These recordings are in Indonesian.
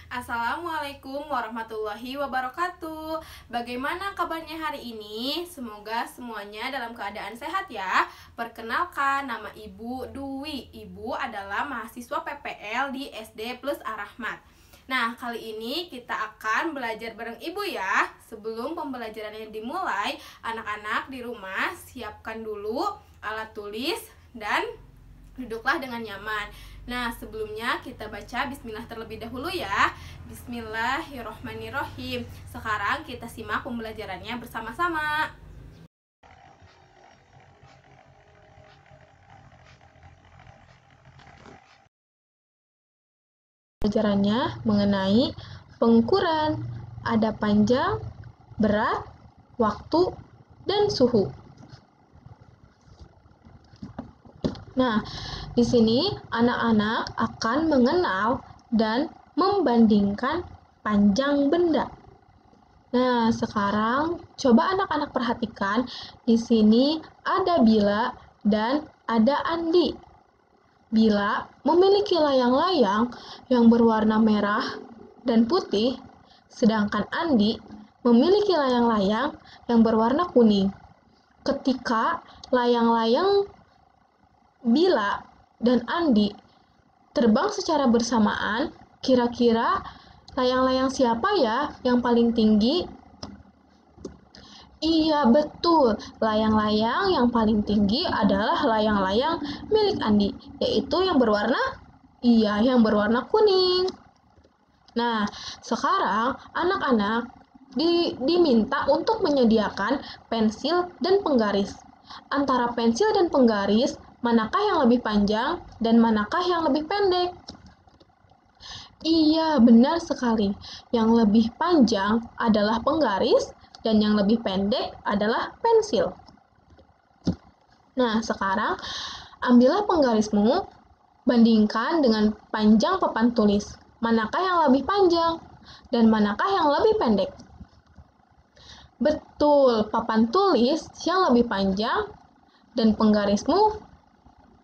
Assalamualaikum warahmatullahi wabarakatuh. Bagaimana kabarnya hari ini? Semoga semuanya dalam keadaan sehat ya. Perkenalkan, nama Ibu Dwi. Ibu adalah mahasiswa PPL di SD Plus Ar-Rahmat. Nah, kali ini kita akan belajar bareng Ibu ya. Sebelum pembelajarannya dimulai, anak-anak di rumah siapkan dulu alat tulis dan duduklah dengan nyaman. Nah, sebelumnya kita baca bismillah terlebih dahulu ya. Bismillahirrohmanirrohim. Sekarang kita simak pembelajarannya bersama-sama. Pembelajarannya mengenai pengukuran. Ada panjang, berat, waktu, dan suhu. Nah, di sini anak-anak akan mengenal dan membandingkan panjang benda. Nah, sekarang coba anak-anak perhatikan, di sini ada Bila dan ada Andi. Bila memiliki layang-layang yang berwarna merah dan putih, sedangkan Andi memiliki layang-layang yang berwarna kuning. Ketika layang-layang Bila dan Andi terbang secara bersamaan, kira-kira layang-layang siapa ya yang paling tinggi? Iya, betul. Layang-layang yang paling tinggi adalah layang-layang milik Andi, yaitu yang berwarna yang berwarna kuning. Nah, sekarang anak-anak diminta untuk menyediakan pensil dan penggaris. Antara pensil dan penggaris, manakah yang lebih panjang dan manakah yang lebih pendek? Iya, benar sekali. Yang lebih panjang adalah penggaris dan yang lebih pendek adalah pensil. Nah, sekarang ambillah penggarismu, bandingkan dengan panjang papan tulis. Manakah yang lebih panjang dan manakah yang lebih pendek? Betul, papan tulis yang lebih panjang dan penggarismu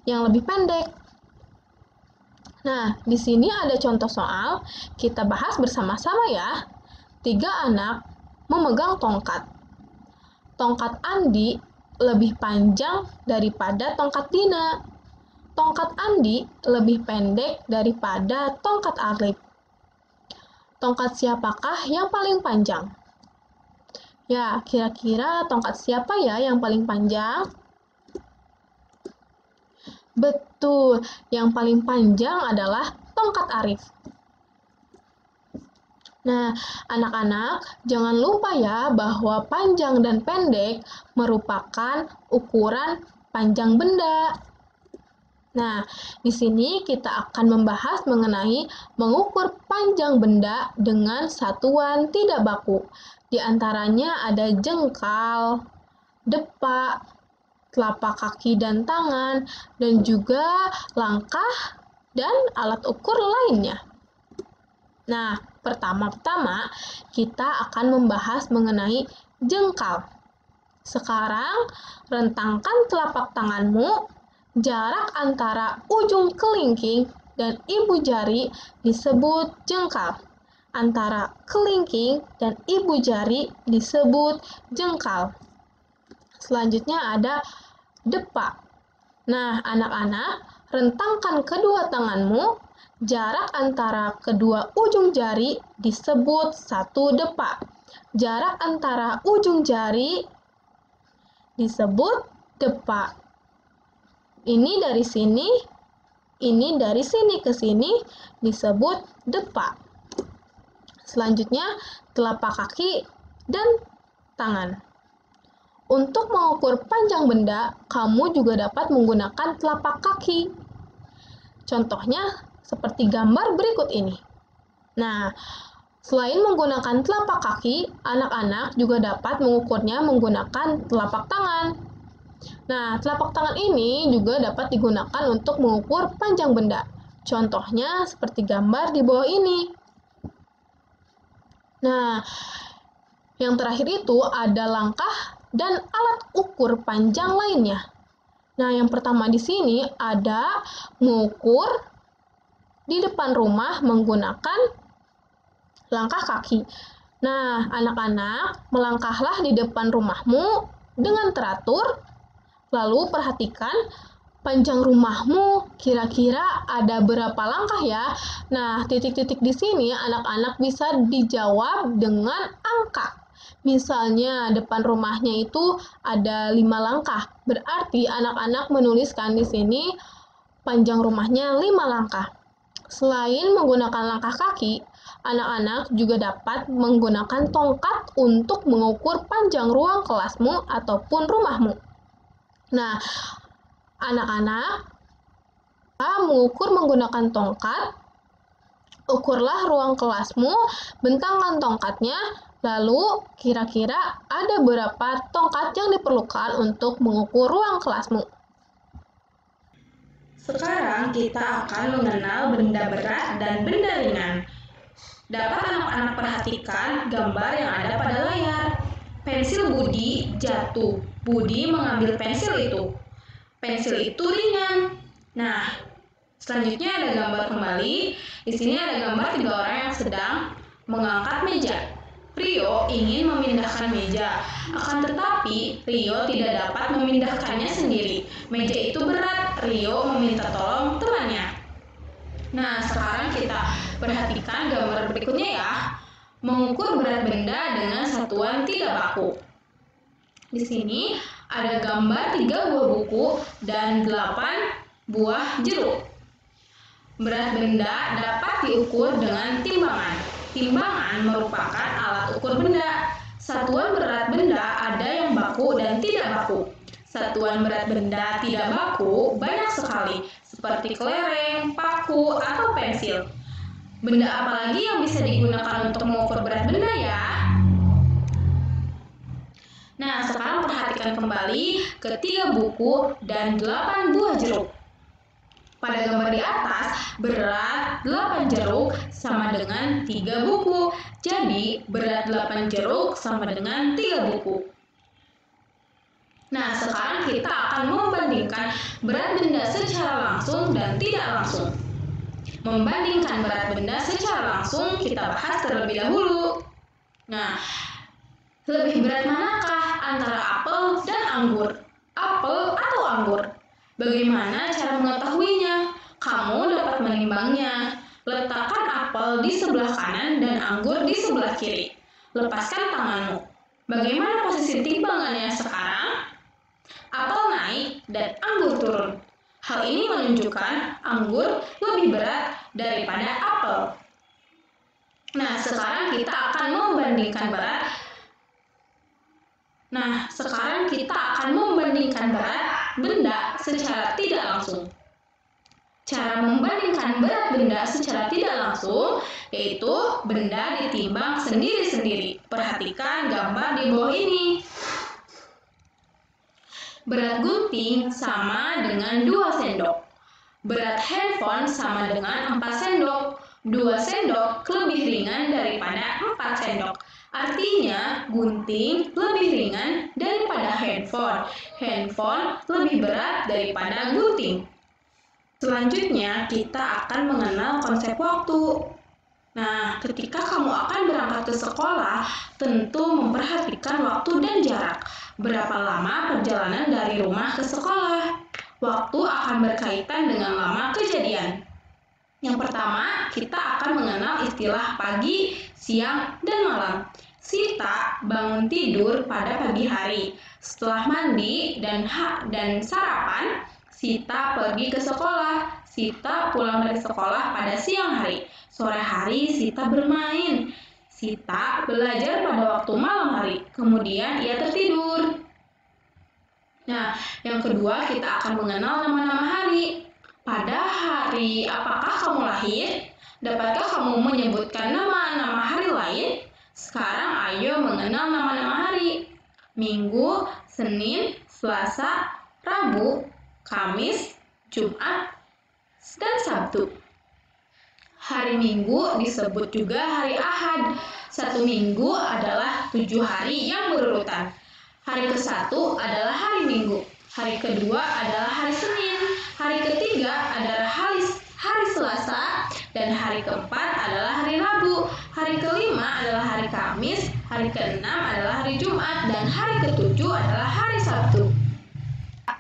yang lebih pendek. Nah, di sini ada contoh soal, kita bahas bersama-sama ya. 3 anak memegang tongkat. Tongkat Andi lebih panjang daripada tongkat Dina. Tongkat Andi lebih pendek daripada tongkat Arif. Tongkat siapakah yang paling panjang? Ya, kira-kira tongkat siapa ya yang paling panjang? Betul, yang paling panjang adalah tongkat Arif. Nah, anak-anak, jangan lupa ya bahwa panjang dan pendek merupakan ukuran panjang benda. Nah, di sini kita akan membahas mengenai mengukur panjang benda dengan satuan tidak baku. Di antaranya ada jengkal, depak, telapak kaki dan tangan, dan juga langkah dan alat ukur lainnya. Nah, pertama-tama kita akan membahas mengenai jengkal. Sekarang, rentangkan telapak tanganmu. Jarak antara ujung kelingking dan ibu jari disebut jengkal. Antara kelingking dan ibu jari disebut jengkal. Selanjutnya ada depak. Nah, anak-anak, rentangkan kedua tanganmu. Jarak antara kedua ujung jari disebut 1 depak. Jarak antara ujung jari disebut depak. Ini dari sini ke sini disebut depak. Selanjutnya, telapak kaki dan tangan. Untuk mengukur panjang benda, kamu juga dapat menggunakan telapak kaki. Contohnya seperti gambar berikut ini. Nah, selain menggunakan telapak kaki, anak-anak juga dapat mengukurnya menggunakan telapak tangan. Nah, telapak tangan ini juga dapat digunakan untuk mengukur panjang benda. Contohnya seperti gambar di bawah ini. Nah, yang terakhir itu ada langkah dan alat ukur panjang lainnya. Nah, yang pertama di sini ada mengukur di depan rumah menggunakan langkah kaki. Nah, anak-anak, melangkahlah di depan rumahmu dengan teratur, lalu perhatikan panjang rumahmu kira-kira ada berapa langkah ya? Nah, titik-titik di sini anak-anak bisa dijawab dengan angka. Misalnya depan rumahnya itu ada 5 langkah. Berarti anak-anak menuliskan di sini panjang rumahnya 5 langkah. Selain menggunakan langkah kaki, anak-anak juga dapat menggunakan tongkat untuk mengukur panjang ruang kelasmu ataupun rumahmu. Nah, anak-anak mengukur menggunakan tongkat, ukurlah ruang kelasmu, bentangkan tongkatnya, lalu kira-kira ada berapa tongkat yang diperlukan untuk mengukur ruang kelasmu. Sekarang kita akan mengenal benda berat dan benda ringan. Dapat anak-anak perhatikan gambar yang ada pada layar. Pensil Budi jatuh. Budi mengambil pensil itu. Pensil itu ringan. Nah, selanjutnya ada gambar kembali. Di sini ada gambar 3 orang yang sedang mengangkat meja. Rio ingin memindahkan meja, akan tetapi Rio tidak dapat memindahkannya sendiri. Meja itu berat. Rio meminta tolong temannya. Nah, sekarang kita perhatikan gambar berikutnya ya. Mengukur berat benda dengan satuan tidak baku. Di sini ada gambar 3 buah buku dan 8 buah jeruk. Berat benda dapat diukur dengan timbangan. Timbangan merupakan alat ukur benda. Satuan berat benda ada yang baku dan tidak baku. Satuan berat benda tidak baku banyak sekali, seperti kelereng, paku, atau pensil. Benda apa lagi yang bisa digunakan untuk mengukur berat benda ya? Nah, sekarang perhatikan kembali ke 3 buku dan 8 buah jeruk. Pada gambar di atas, berat 8 jeruk sama dengan 3 buku. Jadi, berat 8 jeruk sama dengan 3 buku. Nah, sekarang kita akan membandingkan berat benda secara langsung dan tidak langsung. Membandingkan berat benda secara langsung, kita bahas terlebih dahulu. Nah, lebih berat manakah antara apel dan anggur? Apel atau anggur? Bagaimana cara mengetahuinya? Kamu dapat menimbangnya. Letakkan apel di sebelah kanan dan anggur di sebelah kiri. Lepaskan tanganmu. Bagaimana posisi timbangannya sekarang? Apel naik dan anggur turun. Hal ini menunjukkan anggur lebih berat daripada apel. Nah, sekarang kita akan membandingkan berat benda secara tidak langsung. Cara membandingkan berat benda secara tidak langsung yaitu benda ditimbang sendiri-sendiri. Perhatikan gambar di bawah ini. Berat gunting sama dengan 2 sendok. Berat handphone sama dengan 4 sendok. 2 sendok lebih ringan daripada 4 sendok. Artinya, gunting lebih ringan daripada handphone. Handphone lebih berat daripada gunting. Selanjutnya, kita akan mengenal konsep waktu. Nah, ketika kamu akan berangkat ke sekolah, tentu memperhatikan waktu dan jarak. Berapa lama perjalanan dari rumah ke sekolah? Waktu akan berkaitan dengan lama kejadian. Yang pertama, kita akan mengenal istilah pagi, siang, dan malam. Sita bangun tidur pada pagi hari. Setelah mandi dan sarapan, Sita pergi ke sekolah. Sita pulang dari sekolah pada siang hari. Sore hari Sita bermain. Sita belajar pada waktu malam hari. Kemudian ia tertidur. Nah, yang kedua kita akan mengenal nama-nama hari. Pada hari apakah kamu lahir? Dapatkah kamu menyebutkan nama-nama hari lain? Sekarang ayo mengenal nama-nama hari. Minggu, Senin, Selasa, Rabu, Kamis, Jumat, dan Sabtu. Hari Minggu disebut juga hari Ahad. 1 minggu adalah 7 hari yang berurutan. Hari ke-1 adalah hari Minggu. Hari kedua adalah hari Senin. Hari ketiga adalah hari Selasa. Dan hari keempat adalah hari Rabu. Hari kelima adalah hari Kamis, hari keenam adalah hari Jumat, dan hari ketujuh adalah hari Sabtu.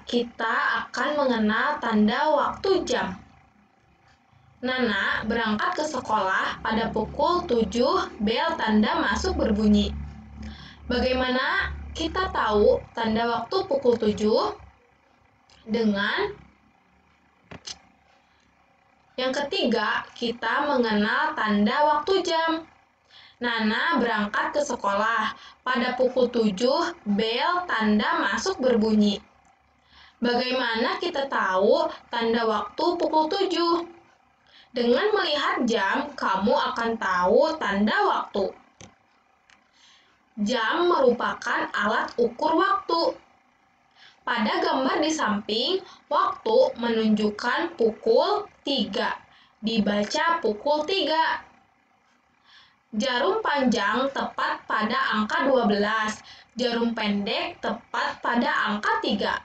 Kita akan mengenal tanda waktu jam. Nana berangkat ke sekolah pada pukul 7, bel tanda masuk berbunyi. Bagaimana kita tahu tanda waktu pukul 7? Dengan yang ketiga, kita mengenal tanda waktu jam. Nana berangkat ke sekolah pada pukul 7, bel tanda masuk berbunyi. Bagaimana kita tahu tanda waktu pukul 7? Dengan melihat jam, kamu akan tahu tanda waktu. Jam merupakan alat ukur waktu. Pada gambar di samping, waktu menunjukkan pukul 3. Dibaca pukul 3. Jarum panjang tepat pada angka 12. Jarum pendek tepat pada angka 3.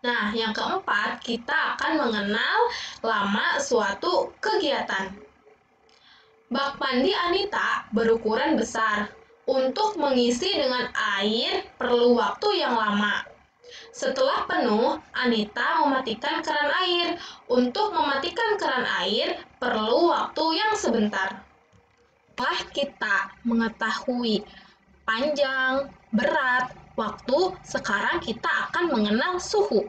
Nah, yang keempat, kita akan mengenal lama suatu kegiatan. Bak mandi Anita berukuran besar. Untuk mengisi dengan air perlu waktu yang lama. Setelah penuh, Anita mematikan keran air. Untuk mematikan keran air perlu waktu yang sebentar. Setelah kita mengetahui panjang, berat, waktu, sekarang kita akan mengenal suhu.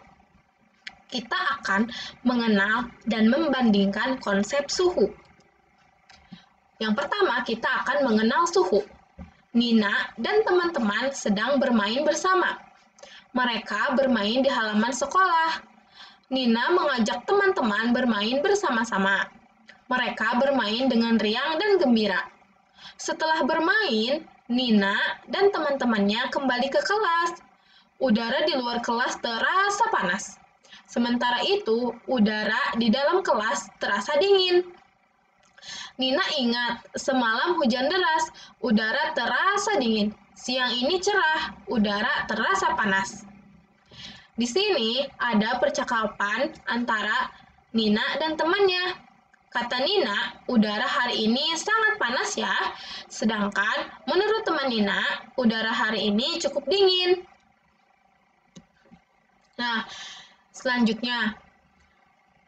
Kita akan mengenal dan membandingkan konsep suhu. Yang pertama, kita akan mengenal suhu. Nina dan teman-teman sedang bermain bersama. Mereka bermain di halaman sekolah. Nina mengajak teman-teman bermain bersama-sama. Mereka bermain dengan riang dan gembira. Setelah bermain, Nina dan teman-temannya kembali ke kelas. Udara di luar kelas terasa panas. Sementara itu, udara di dalam kelas terasa dingin. Nina ingat, semalam hujan deras, udara terasa dingin. Siang ini cerah, udara terasa panas. Di sini ada percakapan antara Nina dan temannya. Kata Nina, udara hari ini sangat panas ya. Sedangkan menurut teman Nina, udara hari ini cukup dingin. Nah, selanjutnya,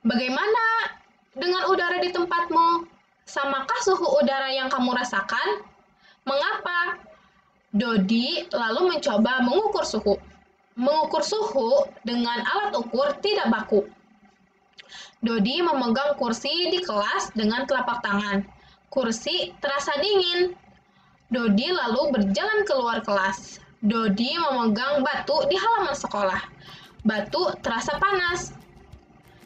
bagaimana dengan udara di tempatmu? Samakah suhu udara yang kamu rasakan? Mengapa? Dodi lalu mencoba mengukur suhu. Mengukur suhu dengan alat ukur tidak baku. Dodi memegang kursi di kelas dengan telapak tangan. Kursi terasa dingin. Dodi lalu berjalan keluar kelas. Dodi memegang batu di halaman sekolah. Batu terasa panas.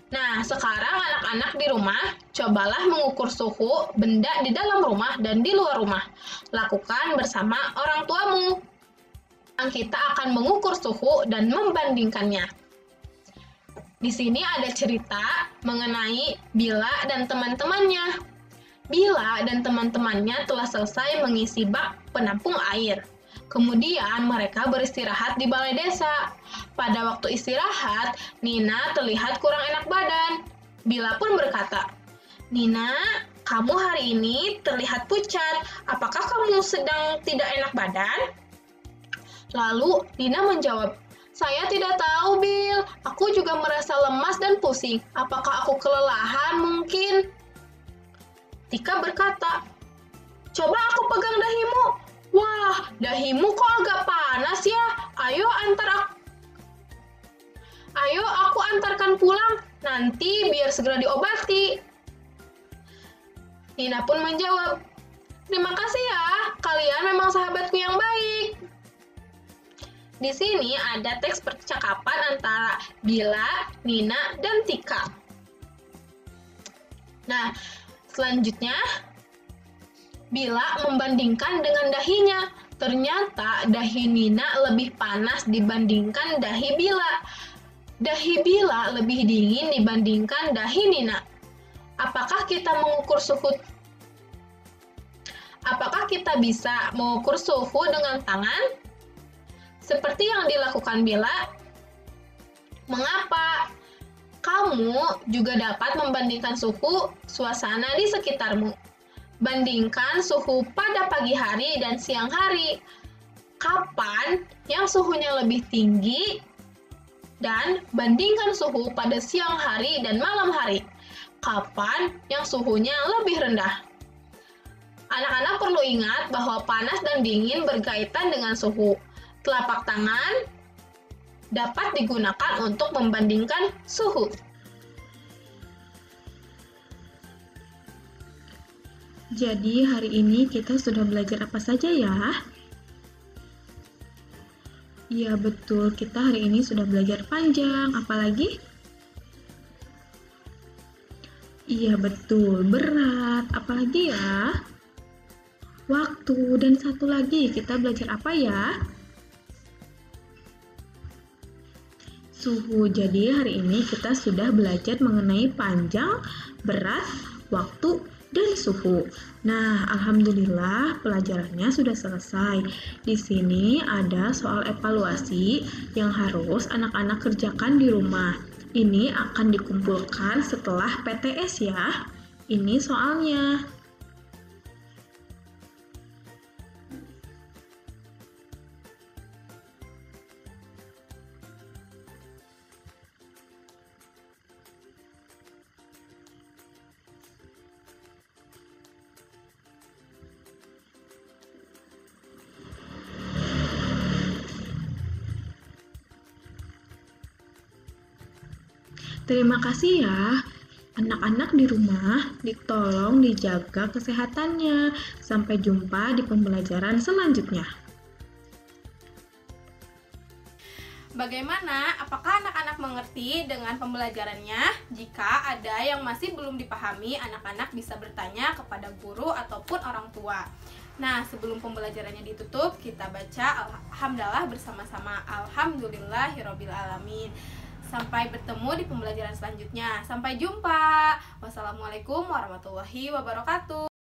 Nah, sekarang anak-anak di rumah, cobalah mengukur suhu benda di dalam rumah dan di luar rumah. Lakukan bersama orang tuamu. Kita akan mengukur suhu dan membandingkannya. Di sini ada cerita mengenai Bila dan teman-temannya. Bila dan teman-temannya telah selesai mengisi bak penampung air. Kemudian mereka beristirahat di balai desa. Pada waktu istirahat, Nina terlihat kurang enak badan. Bila pun berkata, "Nina, kamu hari ini terlihat pucat. Apakah kamu sedang tidak enak badan?" Lalu Nina menjawab, "Saya tidak tahu, Bil. Aku juga merasa lemas dan pusing. Apakah aku kelelahan mungkin?" Tika berkata, "Coba aku pegang dahimu. Wah, dahimu kok agak panas ya. Ayo aku antarkan pulang. Nanti biar segera diobati." Nina pun menjawab, "Terima kasih ya. Kalian memang sahabatku yang baik." Di sini ada teks percakapan antara Bila, Nina, dan Tika. Nah, selanjutnya Bila membandingkan dengan dahinya. Ternyata dahi Nina lebih panas dibandingkan dahi Bila. Dahi Bila lebih dingin dibandingkan dahi Nina. Apakah kita bisa mengukur suhu dengan tangan? Seperti yang dilakukan Bila. Mengapa? Kamu juga dapat membandingkan suhu suasana di sekitarmu. Bandingkan suhu pada pagi hari dan siang hari. Kapan yang suhunya lebih tinggi? Dan bandingkan suhu pada siang hari dan malam hari. Kapan yang suhunya lebih rendah? Anak-anak perlu ingat bahwa panas dan dingin berkaitan dengan suhu. Telapak tangan dapat digunakan untuk membandingkan suhu. Jadi hari ini kita sudah belajar apa saja ya? Iya betul, kita hari ini sudah belajar panjang, apalagi? Iya betul, berat, apalagi ya? Waktu, dan satu lagi, kita belajar apa ya? Suhu. Jadi hari ini kita sudah belajar mengenai panjang, berat, waktu, dan suhu. Nah, alhamdulillah pelajarannya sudah selesai. Di sini ada soal evaluasi yang harus anak-anak kerjakan di rumah. Ini akan dikumpulkan setelah PTS ya. Ini soalnya. Terima kasih ya. Anak-anak di rumah, tolong dijaga kesehatannya. Sampai jumpa di pembelajaran selanjutnya. Bagaimana? Apakah anak-anak mengerti dengan pembelajarannya? Jika ada yang masih belum dipahami, anak-anak bisa bertanya kepada guru ataupun orang tua. Nah, sebelum pembelajarannya ditutup, kita baca alhamdulillah bersama-sama. Alhamdulillahirobbilalamin. Sampai bertemu di pembelajaran selanjutnya. Sampai jumpa. Wassalamualaikum warahmatullahi wabarakatuh.